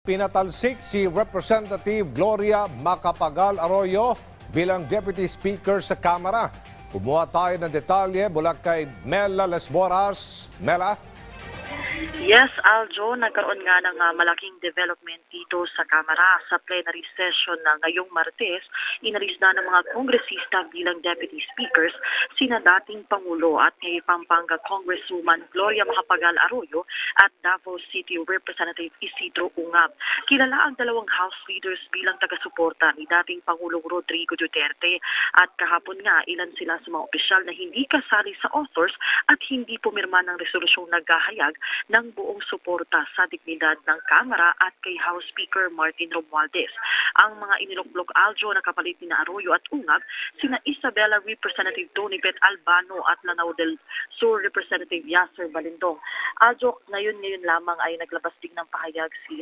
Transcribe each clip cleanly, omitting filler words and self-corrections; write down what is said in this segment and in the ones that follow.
pinatalsik si Representative Gloria Macapagal Arroyo bilang Deputy Speaker sa Kamara. Kumuha tayo ng detalye mula kay Mela Lesmoras. Mela? Yes, Aljo, nagkaroon nga ng malaking development dito sa Kamara. Sa plenary session na ngayong Martes, inalis na ng mga kongresista bilang deputy speakers sina dating Pangulo at ngayon Pampanga Congresswoman Gloria Macapagal Arroyo at Davao City Representative Isidro Ungab. Kilala ang dalawang House leaders bilang taga-suporta ni dating Pangulong Rodrigo Duterte at kahapon nga ilan sila sa mga opisyal na hindi kasali sa authors at hindi pumirma ng resolusyong naghahayag ng buong suporta sa dignidad ng Kamara at kay House Speaker Martin Romualdez. Ang mga iniluklok Aljo na kapalit ni Arroyo at Ungab, sina Isabela Representative Tony Pet Albano at Lanao del Sur Representative Yasser Balindong. Aljo, ngayon lamang ay naglabas din ng pahayag si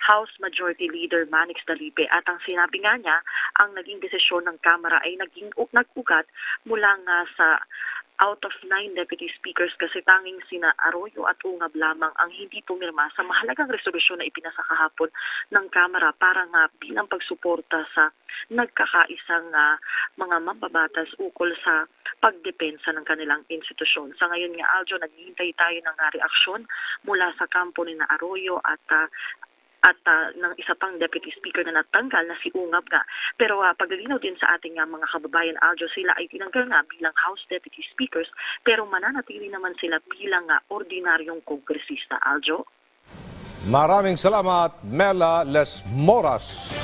House Majority Leader Manix Dalipe at ang sinabi nga niya, ang naging desisyon ng Kamara ay nag-ugat mula nga sa out of 9 deputy speakers kasi tanging sina Arroyo at Ungab lamang ang hindi pumirma sa mahalagang resolusyon na ipinasa kahapon ng Kamara para nga bilang pagsuporta sa nagkakaisang mga mambabatas ukol sa pagdepensa ng kanilang institusyon. Sa ngayon nga, Aljo, naghihintay tayo ng reaksyon mula sa kampo ni Arroyo at ng isa pang deputy speaker na natanggal na si Ungab nga. Pero paglilinaw din sa ating mga kababayan, Aljo, sila ay tinanggal nga bilang House deputy speakers pero mananatili naman sila bilang ordinaryong kongresista, Aljo. Maraming salamat, Mela Lesmoras.